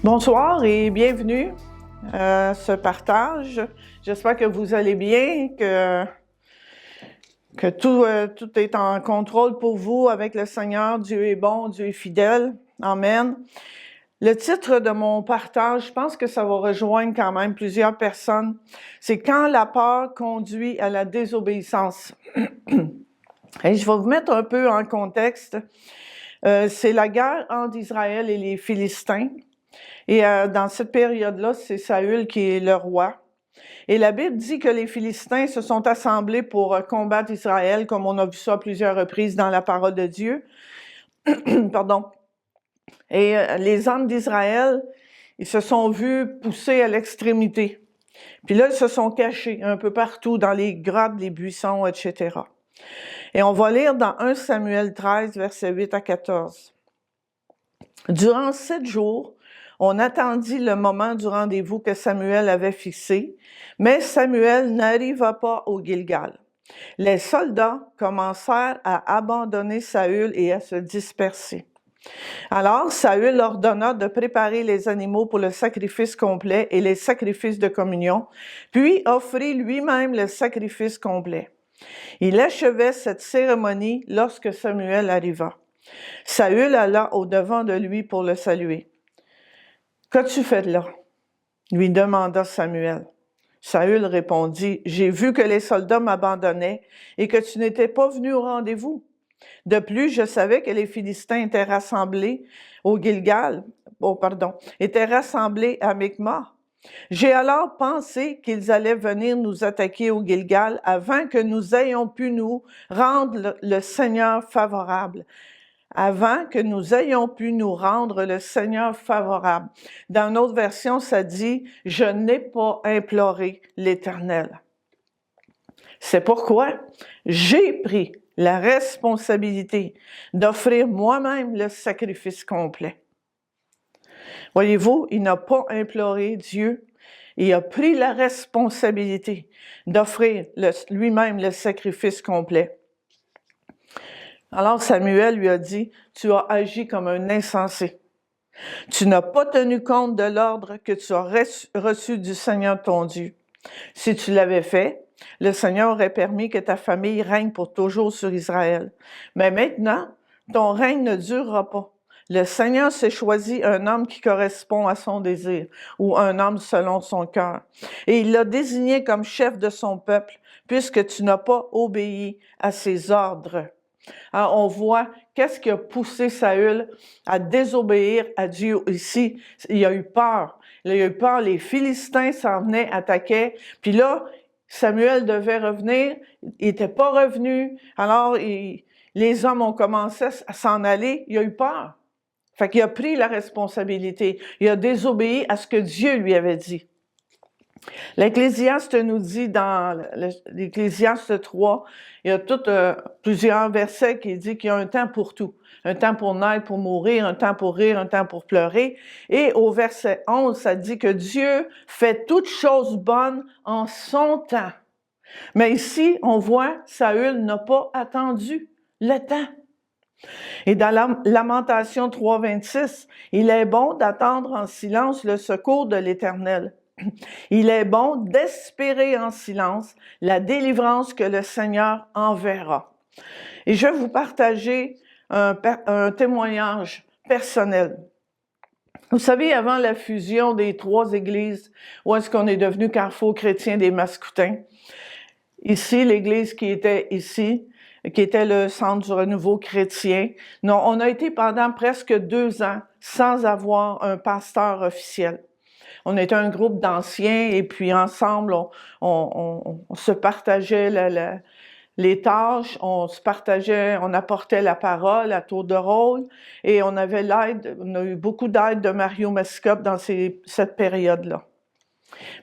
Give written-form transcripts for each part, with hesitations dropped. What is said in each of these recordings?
Bonsoir et bienvenue à ce partage. J'espère que vous allez bien, que tout est en contrôle pour vous avec le Seigneur. Dieu est bon, Dieu est fidèle. Amen. Le titre de mon partage, je pense que ça va rejoindre quand même plusieurs personnes. C'est « Quand la peur conduit à la désobéissance ». Et je vais vous mettre un peu en contexte. C'est la guerre entre Israël et les Philistins. Et dans cette période-là, c'est Saül qui est le roi. Et la Bible dit que les Philistins se sont assemblés pour combattre Israël, comme on a vu ça à plusieurs reprises dans la parole de Dieu. Pardon. Et les hommes d'Israël, ils se sont vus pousser à l'extrémité. Puis là, ils se sont cachés un peu partout, dans les grottes, les buissons, etc. Et on va lire dans 1 Samuel 13, versets 8 à 14. « Durant 7 jours, on attendit le moment du rendez-vous que Samuel avait fixé, mais Samuel n'arriva pas au Gilgal. Les soldats commencèrent à abandonner Saül et à se disperser. Alors Saül ordonna de préparer les animaux pour le sacrifice complet et les sacrifices de communion, puis offrit lui-même le sacrifice complet. Il achevait cette cérémonie lorsque Samuel arriva. Saül alla au-devant de lui pour le saluer. « Qu'as-tu fait là? » lui demanda Samuel. Saül répondit, « J'ai vu que les soldats m'abandonnaient et que tu n'étais pas venu au rendez-vous. De plus, je savais que les Philistins étaient rassemblés au Gilgal, étaient rassemblés à Michma. J'ai alors pensé qu'ils allaient venir nous attaquer au Gilgal avant que nous ayons pu nous rendre le Seigneur favorable. » Avant que nous ayons pu nous rendre le Seigneur favorable. Dans une autre version, ça dit « Je n'ai pas imploré l'Éternel. » C'est pourquoi j'ai pris la responsabilité d'offrir moi-même le sacrifice complet. Voyez-vous, il n'a pas imploré Dieu, il a pris la responsabilité d'offrir lui-même le sacrifice complet. Alors Samuel lui a dit, « Tu as agi comme un insensé. Tu n'as pas tenu compte de l'ordre que tu as reçu du Seigneur ton Dieu. Si tu l'avais fait, le Seigneur aurait permis que ta famille règne pour toujours sur Israël. Mais maintenant, ton règne ne durera pas. Le Seigneur s'est choisi un homme qui correspond à son désir, ou un homme selon son cœur. Et il l'a désigné comme chef de son peuple, puisque tu n'as pas obéi à ses ordres. » Alors, on voit qu'est-ce qui a poussé Saül à désobéir à Dieu ici. Il a eu peur. Il a eu peur. Les Philistins s'en venaient, attaquaient. Puis là, Samuel devait revenir. Il n'était pas revenu. Alors, les hommes ont commencé à s'en aller. Il a eu peur. Fait qu'il a pris la responsabilité. Il a désobéi à ce que Dieu lui avait dit. L'Ecclésiaste nous dit dans l'Ecclésiaste 3, il y a plusieurs versets qui disent qu'il y a un temps pour tout. Un temps pour naître, pour mourir, un temps pour rire, un temps pour pleurer. Et au verset 11, ça dit que Dieu fait toutes choses bonnes en son temps. Mais ici, on voit, Saül n'a pas attendu le temps. Et dans Lamentation 3.26, il est bon d'attendre en silence le secours de l'Éternel. Il est bon d'espérer en silence la délivrance que le Seigneur enverra. Et je vais vous partager un témoignage personnel. Vous savez, avant la fusion des 3 églises, où est-ce qu'on est devenu Carrefour chrétien des Mascoutins, ici, l'église qui était ici, qui était le centre du renouveau chrétien, non, on a été pendant presque 2 ans sans avoir un pasteur officiel. On était un groupe d'anciens et puis ensemble, on se partageait les tâches, on apportait la parole à tour de rôle et on avait l'aide, on a eu beaucoup d'aide de Mario Mescop dans cette période-là.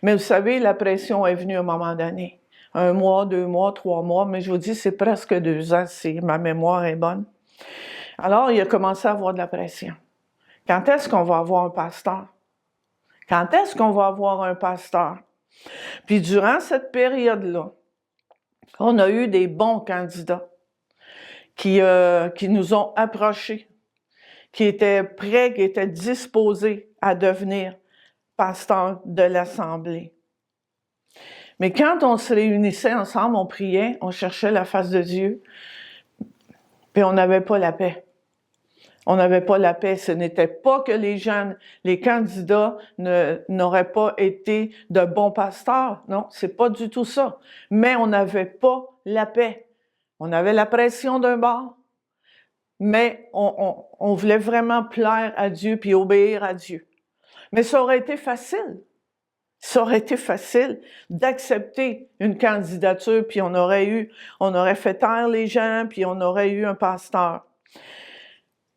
Mais vous savez, la pression est venue à un moment donné. 1 mois, 2 mois, 3 mois, mais je vous dis, c'est presque 2 ans si ma mémoire est bonne. Alors, il a commencé à avoir de la pression. Quand est-ce qu'on va avoir un pasteur? Quand est-ce qu'on va avoir un pasteur? Puis durant cette période-là, on a eu des bons candidats qui nous ont approchés, qui étaient prêts, qui étaient disposés à devenir pasteurs de l'Assemblée. Mais quand on se réunissait ensemble, on priait, on cherchait la face de Dieu, puis on n'avait pas la paix. On n'avait pas la paix. Ce n'était pas que les jeunes, les candidats n'auraient pas été de bons pasteurs. Non, c'est pas du tout ça. Mais on n'avait pas la paix. On avait la pression d'un bord, mais on voulait vraiment plaire à Dieu puis obéir à Dieu. Mais ça aurait été facile. Ça aurait été facile d'accepter une candidature, puis on aurait fait taire les gens, puis on aurait eu un pasteur.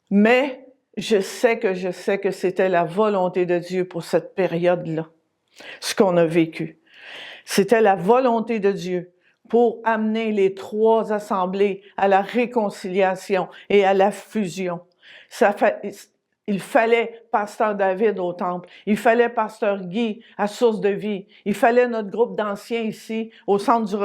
Mais je sais que c'était la volonté de Dieu pour cette période-là, ce qu'on a vécu. C'était la volonté de Dieu pour amener les trois assemblées à la réconciliation et à la fusion. Il fallait Pasteur David au temple, il fallait Pasteur Guy à Source de Vie, il fallait notre groupe d'anciens ici au Centre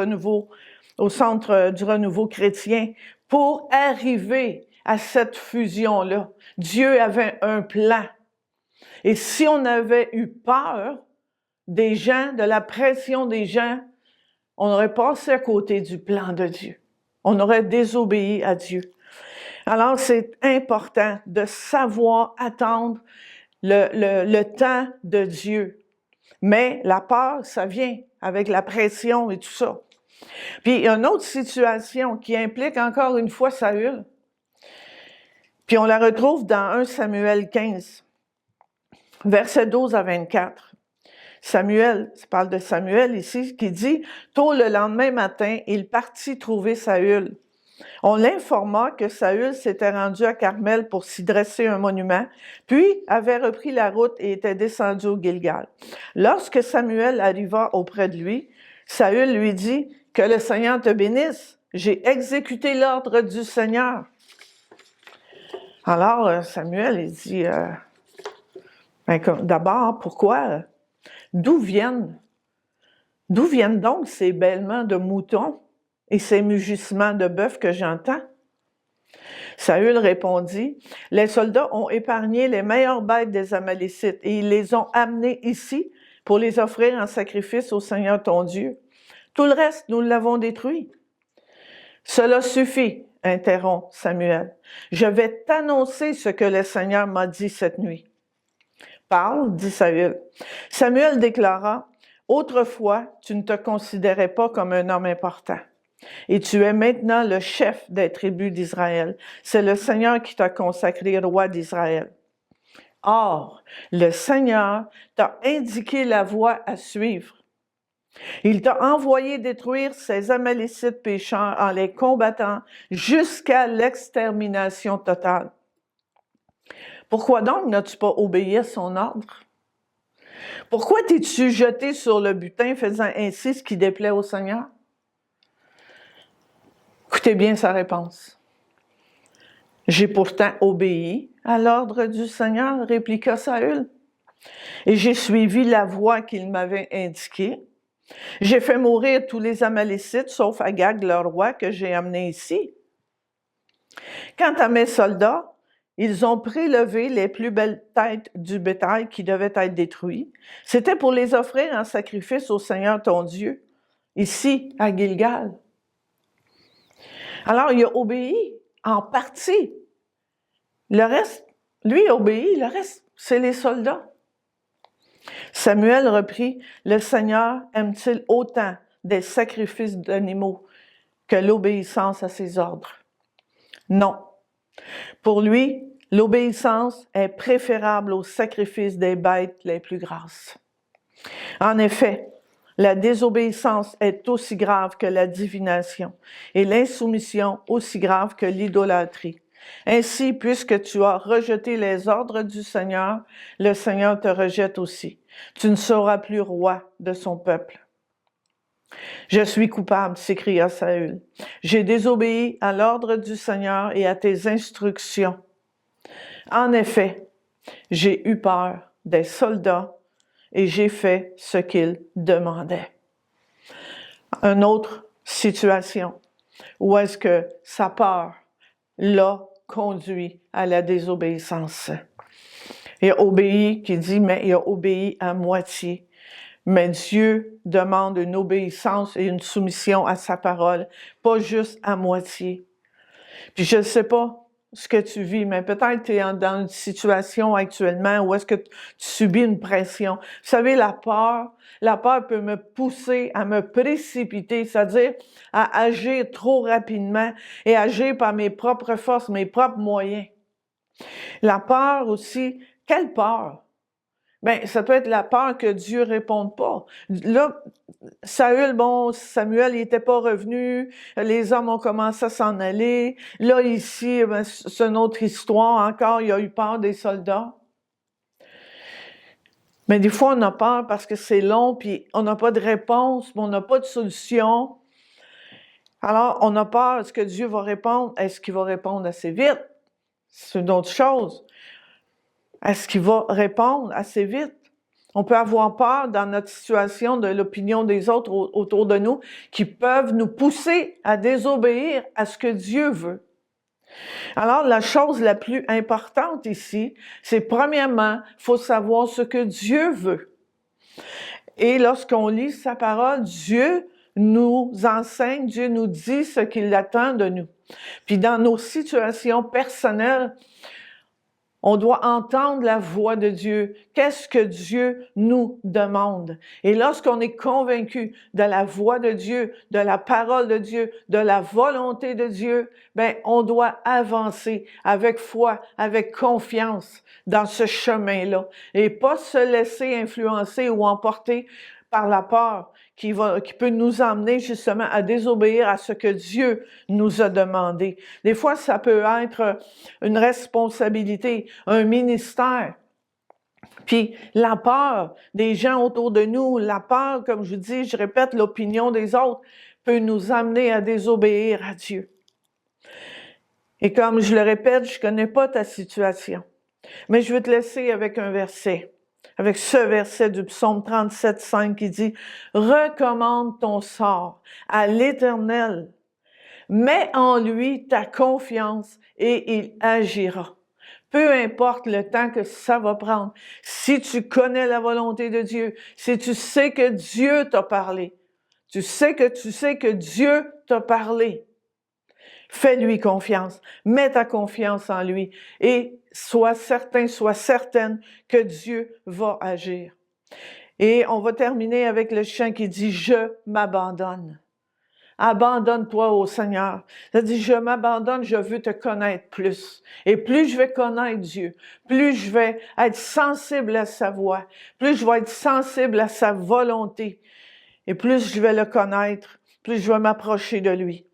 du Renouveau chrétien pour arriver à cette fusion-là. Dieu avait un plan. Et si on avait eu peur des gens, de la pression des gens, on aurait passé à côté du plan de Dieu. On aurait désobéi à Dieu. Alors, c'est important de savoir attendre le temps de Dieu. Mais la peur, ça vient avec la pression et tout ça. Puis, il y a une autre situation qui implique encore une fois Saül. Puis, on la retrouve dans 1 Samuel 15, versets 12 à 24. Samuel, ça parle de Samuel ici, qui dit « Tôt le lendemain matin, il partit trouver Saül. On l'informa que Saül s'était rendu à Carmel pour s'y dresser un monument, puis avait repris la route et était descendu au Gilgal. Lorsque Samuel arriva auprès de lui, Saül lui dit « Que le Seigneur te bénisse, j'ai exécuté l'ordre du Seigneur. » Alors Samuel, il dit d'abord, pourquoi? D'où viennent donc ces bêlements de moutons et ces mugissements de bœuf que j'entends? Saül répondit, « Les soldats ont épargné les meilleures bêtes des Amalécites et ils les ont amenées ici pour les offrir en sacrifice au Seigneur ton Dieu. Tout le reste, nous l'avons détruit. » « Cela suffit, interrompt Samuel. Je vais t'annoncer ce que le Seigneur m'a dit cette nuit. Parle, dit Saül. Samuel déclara, « Autrefois, tu ne te considérais pas comme un homme important. Et tu es maintenant le chef des tribus d'Israël. C'est le Seigneur qui t'a consacré roi d'Israël. Or, le Seigneur t'a indiqué la voie à suivre. Il t'a envoyé détruire ces Amalécites pécheurs en les combattant jusqu'à l'extermination totale. Pourquoi donc n'as-tu pas obéi à son ordre? Pourquoi t'es-tu jeté sur le butin faisant ainsi ce qui déplaît au Seigneur? » Écoutez bien sa réponse. « J'ai pourtant obéi à l'ordre du Seigneur, répliqua Saül, et j'ai suivi la voie qu'il m'avait indiquée. J'ai fait mourir tous les Amalécites, sauf Agag, leur roi, que j'ai amené ici. Quant à mes soldats, ils ont prélevé les plus belles têtes du bétail qui devaient être détruits. C'était pour les offrir en sacrifice au Seigneur ton Dieu, ici à Gilgal. » Alors, il a obéi en partie. Le reste, lui obéit, le reste, c'est les soldats. Samuel reprit, « Le Seigneur aime-t-il autant des sacrifices d'animaux que l'obéissance à ses ordres? » Non. Pour lui, l'obéissance est préférable au sacrifice des bêtes les plus grasses. En effet, la désobéissance est aussi grave que la divination et l'insoumission aussi grave que l'idolâtrie. Ainsi, puisque tu as rejeté les ordres du Seigneur, le Seigneur te rejette aussi. Tu ne seras plus roi de son peuple. Je suis coupable, s'écria Saül. J'ai désobéi à l'ordre du Seigneur et à tes instructions. En effet, j'ai eu peur des soldats et j'ai fait ce qu'ils demandaient. Une autre situation où est-ce que sa peur l'a conduit à la désobéissance. Il a obéi, qui dit, mais il a obéi à moitié. Mais Dieu demande une obéissance et une soumission à sa parole, pas juste à moitié. Puis je ne sais pas ce que tu vis, mais peut-être tu es dans une situation actuellement où est-ce que tu subis une pression. Vous savez, la peur peut me pousser à me précipiter, c'est-à-dire à agir trop rapidement et agir par mes propres forces, mes propres moyens. La peur aussi, quelle peur? Bien, ça peut être la peur que Dieu ne réponde pas. Là, Samuel, il n'était pas revenu, les hommes ont commencé à s'en aller. Là, ici, ben, c'est une autre histoire encore, il a eu peur des soldats. Mais des fois, on a peur parce que c'est long, puis on n'a pas de réponse, puis on n'a pas de solution. Alors, on a peur, est-ce que Dieu va répondre? Est-ce qu'il va répondre assez vite? C'est une autre chose. Est-ce qu'il va répondre assez vite? On peut avoir peur dans notre situation de l'opinion des autres autour de nous qui peuvent nous pousser à désobéir à ce que Dieu veut. Alors, la chose la plus importante ici, c'est premièrement, il faut savoir ce que Dieu veut. Et lorsqu'on lit sa parole, Dieu nous enseigne, Dieu nous dit ce qu'il attend de nous. Puis dans nos situations personnelles, on doit entendre la voix de Dieu. Qu'est-ce que Dieu nous demande? Et lorsqu'on est convaincu de la voix de Dieu, de la parole de Dieu, de la volonté de Dieu, ben, on doit avancer avec foi, avec confiance dans ce chemin-là. Et pas se laisser influencer ou emporter par la peur qui peut nous emmener justement à désobéir à ce que Dieu nous a demandé. Des fois, ça peut être une responsabilité, un ministère. Puis la peur des gens autour de nous, la peur, comme je dis, je répète, l'opinion des autres peut nous amener à désobéir à Dieu. Et comme je le répète, je ne connais pas ta situation, mais je vais te laisser avec un verset. Avec ce verset du psaume 37, 5 qui dit « Recommande ton sort à l'Éternel, mets en lui ta confiance et il agira. » Peu importe le temps que ça va prendre, si tu connais la volonté de Dieu, si tu sais que Dieu t'a parlé, tu sais que Dieu t'a parlé, fais-lui confiance, mets ta confiance en lui et sois certain, sois certaine que Dieu va agir. Et on va terminer avec le chant qui dit « Je m'abandonne ». Abandonne-toi au Seigneur. Ça dit, je m'abandonne, je veux te connaître plus. Et plus je vais connaître Dieu, plus je vais être sensible à sa voix, plus je vais être sensible à sa volonté, et plus je vais le connaître, plus je vais m'approcher de lui.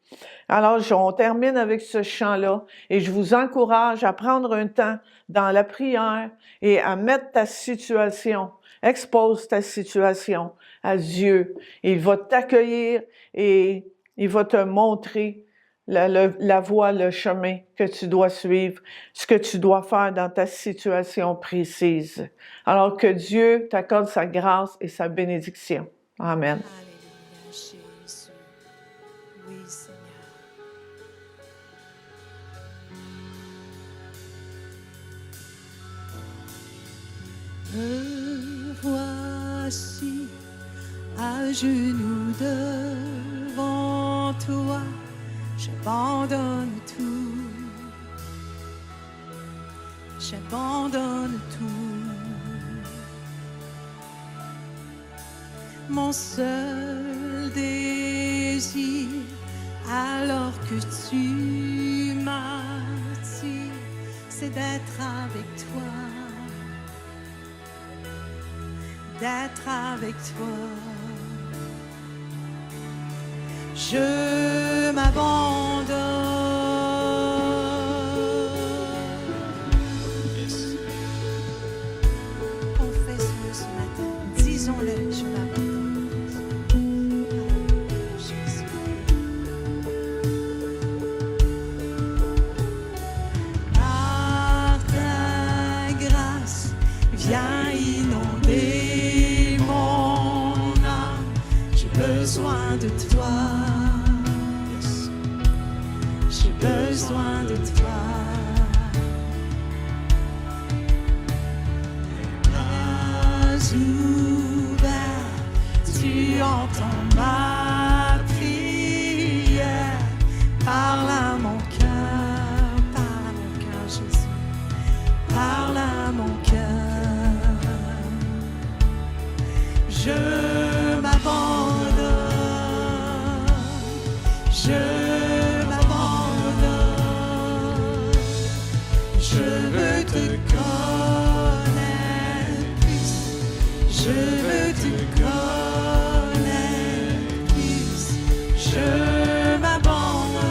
Alors, on termine avec ce chant-là et je vous encourage à prendre un temps dans la prière et à mettre ta situation, expose ta situation à Dieu. Il va t'accueillir et il va te montrer la voie, le chemin que tu dois suivre, ce que tu dois faire dans ta situation précise. Alors que Dieu t'accorde sa grâce et sa bénédiction. Amen. Alléluia, Jésus. Oui, Seigneur. Me voici à genoux devant toi, j'abandonne tout, j'abandonne tout. Mon seul désir, alors que tu m'attires, c'est d'être avec toi, d'être avec toi. Je m'abandonne. Yes. Confesse-le ce matin, disons-le, je m'abandonne. besoin de toi. Yes. J'ai besoin de toi. Bras ouverts, tu entends ma prière. Parle à mon cœur, Jésus. Parle à mon cœur. Je m'abandonne. Je m'abandonne. Je veux te connaître plus. Je veux te connaître plus. Je m'abandonne.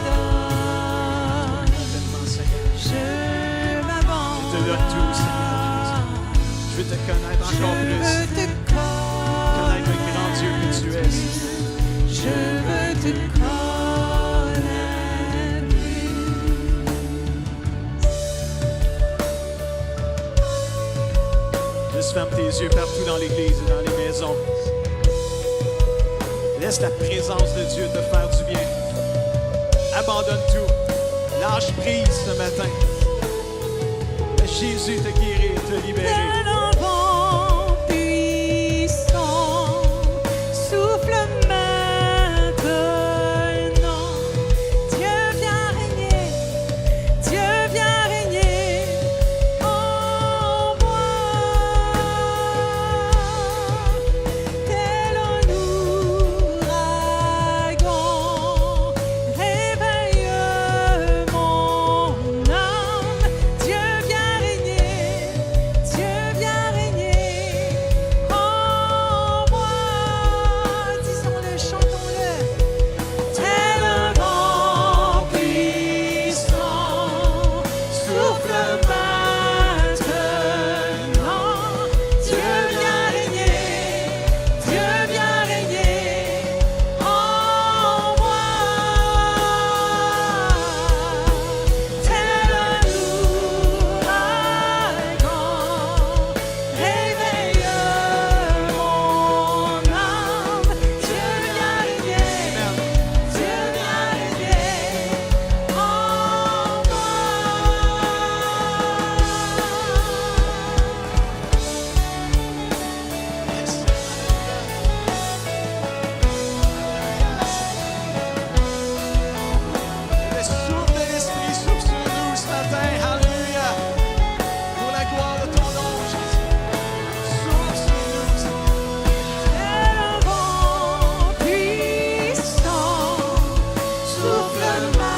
Tellement, Seigneur. Je Je m'abandonne. te donne tout, Seigneur Jésus. Je veux te connaître Je encore veux plus. te Connaître le grand Dieu que tu es. Je veux te connaître plus. Juste ferme tes yeux partout dans l'église et dans les maisons. Laisse la présence de Dieu te faire du bien. Abandonne tout. Lâche prise ce matin. Laisse Jésus te guérir, te libérer. Tel un vent puissant, souffle maintenant. Dieu vient régner en moi. Tel un ouragan, réveille mon âme. Dieu vient régner en moi. Disons-le, chantons-le. Tel un vent puissant, souffle maintenant. Dieu vient régner en moi. Tel un ouragan, réveille mon âme. Dieu vient régner en moi. Le souffle de l'Esprit souffle sur nous ce matin. Alléluia. Pour la gloire de ton nom, Jésus. Souffle sur nous. Tel un vent puissant, souffle maintenant.